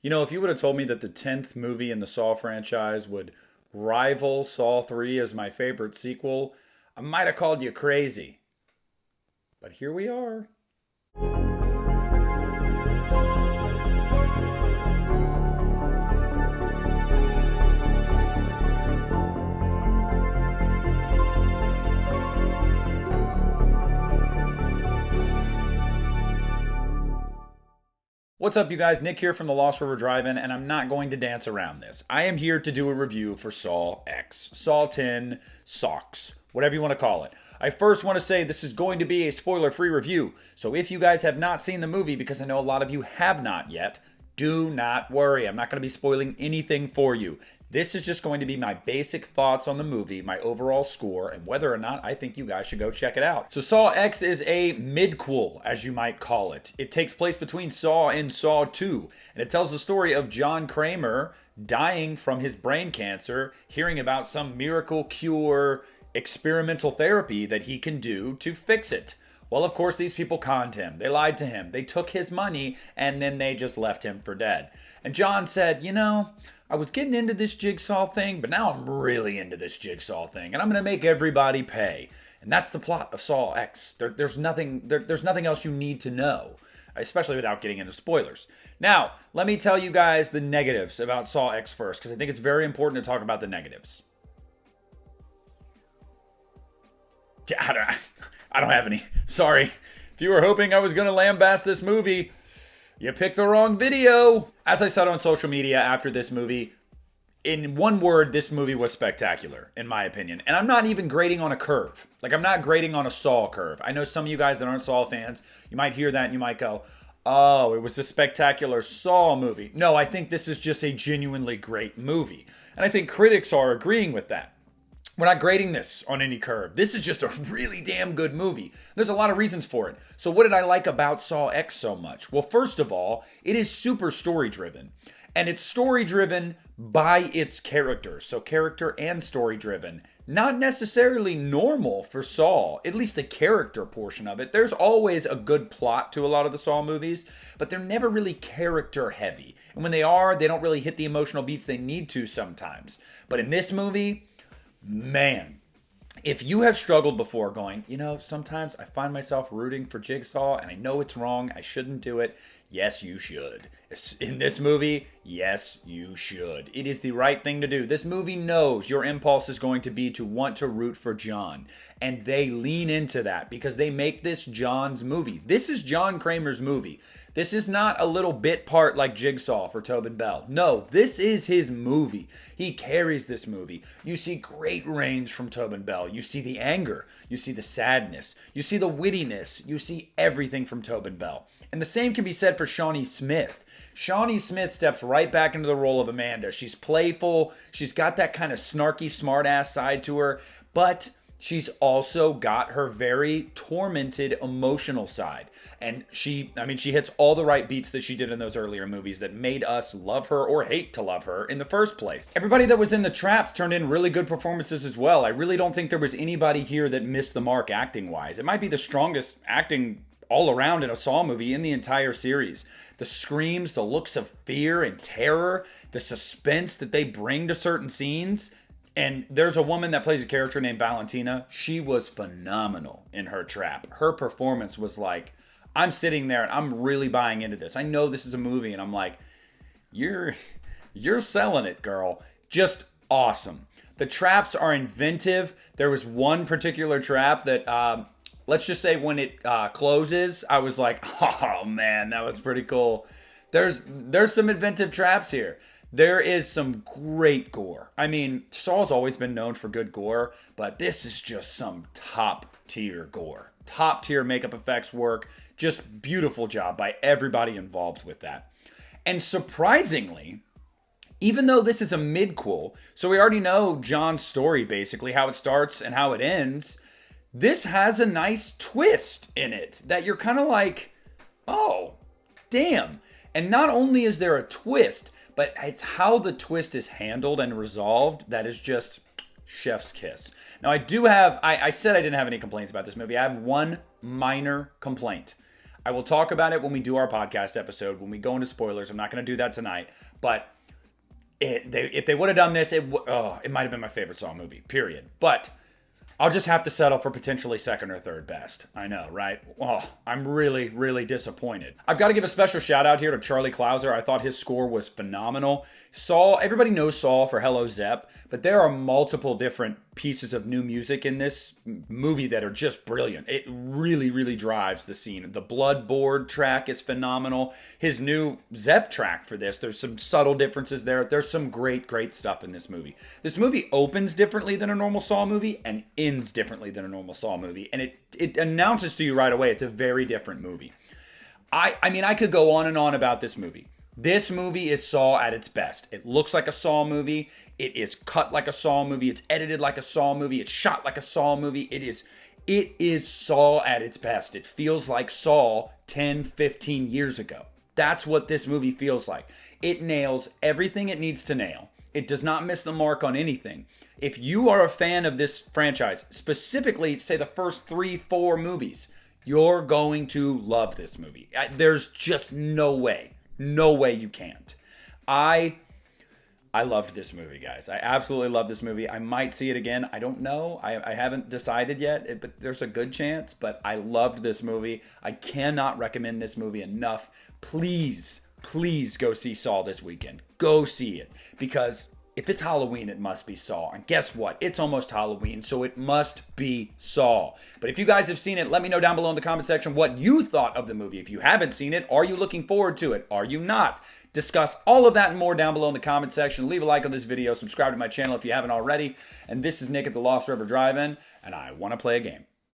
You know, if you would have told me that the 10th movie in the Saw franchise would rival Saw 3 as my favorite sequel, I might have called you crazy. But here we are. What's up, you guys? Nick here from the Lost River Drive-In, and I'm not going to dance around this. I am here to do a review for Saw X, Saw 10, Socks, whatever you want to call it. I first want to say this is going to be a spoiler-free review, so if you guys have not seen the movie, because I know a lot of you have not yet, do not worry. I'm not going to be spoiling anything for you. This is just going to be my basic thoughts on the movie, my overall score, and whether or not I think you guys should go check it out. So Saw X is a midquel, as you might call it. It takes place between Saw and Saw 2, and it tells the story of John Kramer dying from his brain cancer, hearing about some miracle cure, experimental therapy that he can do to fix it. Well, of course, these people conned him. They lied to him. They took his money, and then they just left him for dead. And John said, I was getting into this jigsaw thing, but now I'm really into this jigsaw thing, and I'm going to make everybody pay. And that's the plot of Saw X. There's nothing else you need to know, especially without getting into spoilers. Now, let me tell you guys the negatives about Saw X first, because I think it's very important to talk about the negatives. Yeah, I don't have any. Sorry. If you were hoping I was going to lambast this movie, you picked the wrong video. As I said on social media after this movie, in one word, this movie was spectacular, in my opinion. And I'm not even grading on a curve. I'm not grading on a Saw curve. I know some of you guys that aren't Saw fans, you might hear that and you might go, oh, it was a spectacular Saw movie. No, I think this is just a genuinely great movie. And I think critics are agreeing with that. We're not grading this on any curve. This is just a really damn good movie. There's a lot of reasons for it. So what did I like about Saw X so much? Well, first of all, it is super story-driven. And it's story-driven by its characters. So character and story-driven. Not necessarily normal for Saw, at least the character portion of it. There's always a good plot to a lot of the Saw movies, but they're never really character-heavy. And when they are, they don't really hit the emotional beats they need to sometimes. But in this movie, man, if you have struggled before going, sometimes I find myself rooting for Jigsaw and I know it's wrong, I shouldn't do it. Yes, you should. In this movie, yes, you should. It is the right thing to do. This movie knows your impulse is going to be to want to root for John. And they lean into that because they make this John's movie. This is John Kramer's movie. This is not a little bit part like Jigsaw for Tobin Bell. No, this is his movie. He carries this movie. You see great range from Tobin Bell. You see the anger. You see the sadness. You see the wittiness. You see everything from Tobin Bell. And the same can be said for Shawnee Smith. Shawnee Smith steps right back into the role of Amanda. She's playful. She's got that kind of snarky, smart-ass side to her. But she's also got her very tormented emotional side. And she hits all the right beats that she did in those earlier movies that made us love her or hate to love her in the first place. Everybody that was in the traps turned in really good performances as well. I really don't think there was anybody here that missed the mark acting-wise. It might be the strongest acting all around in a Saw movie in the entire series. The screams, the looks of fear and terror, the suspense that they bring to certain scenes. And there's a woman that plays a character named Valentina. She was phenomenal in her trap. Her performance was like, I'm sitting there and I'm really buying into this. I know this is a movie and I'm like, you're selling it, girl. Just awesome. The traps are inventive. There was one particular trap that, let's just say when it closes, I was like, oh man, that was pretty cool. There's some inventive traps here. There is some great gore. I mean, Saw's always been known for good gore, but this is just some top tier gore. Top tier makeup effects work. Just beautiful job by everybody involved with that. And surprisingly, even though this is a midquel, so we already know John's story basically, how it starts and how it ends, this has a nice twist in it that you're kind of like, oh, damn. And not only is there a twist, but it's how the twist is handled and resolved that is just chef's kiss. Now, I said I didn't have any complaints about this movie. I have one minor complaint. I will talk about it when we do our podcast episode, when we go into spoilers. I'm not going to do that tonight, but if they would have done this, it might have been my favorite Saw movie, period. But I'll just have to settle for potentially second or third best. I know, right? Oh, I'm really, really disappointed. I've got to give a special shout out here to Charlie Clouser. I thought his score was phenomenal. Saw, everybody knows Saw for Hello Zep, but there are multiple different pieces of new music in this movie that are just brilliant. It really, really drives the scene. The Bloodboard track is phenomenal. His new Zep track for this, there's some subtle differences there. There's some great, great stuff in this movie. This movie opens differently than a normal Saw movie and ends differently than a normal Saw movie. And it announces to you right away it's a very different movie. I mean, I could go on and on about this movie. This movie is Saw at its best. It looks like a Saw movie. It is cut like a Saw movie. It's edited like a Saw movie. It's shot like a Saw movie. It is Saw at its best. It feels like Saw 10, 15 years ago. That's what this movie feels like. It nails everything it needs to nail. It does not miss the mark on anything. If you are a fan of this franchise, specifically, say the first 3, 4 movies, you're going to love this movie. There's just no way you can't. I loved this movie, guys. I absolutely love this movie. I might see it again. I don't know. I haven't decided yet, but there's a good chance. But I loved this movie. I cannot recommend this movie enough. Please go see Saw this weekend. Go see it. Because if it's Halloween, it must be Saw. And guess what? It's almost Halloween, so it must be Saw. But if you guys have seen it, let me know down below in the comment section what you thought of the movie. If you haven't seen it, are you looking forward to it? Are you not? Discuss all of that and more down below in the comment section. Leave a like on this video. Subscribe to my channel if you haven't already. And this is Nick at the Lost River Drive-In, and I want to play a game.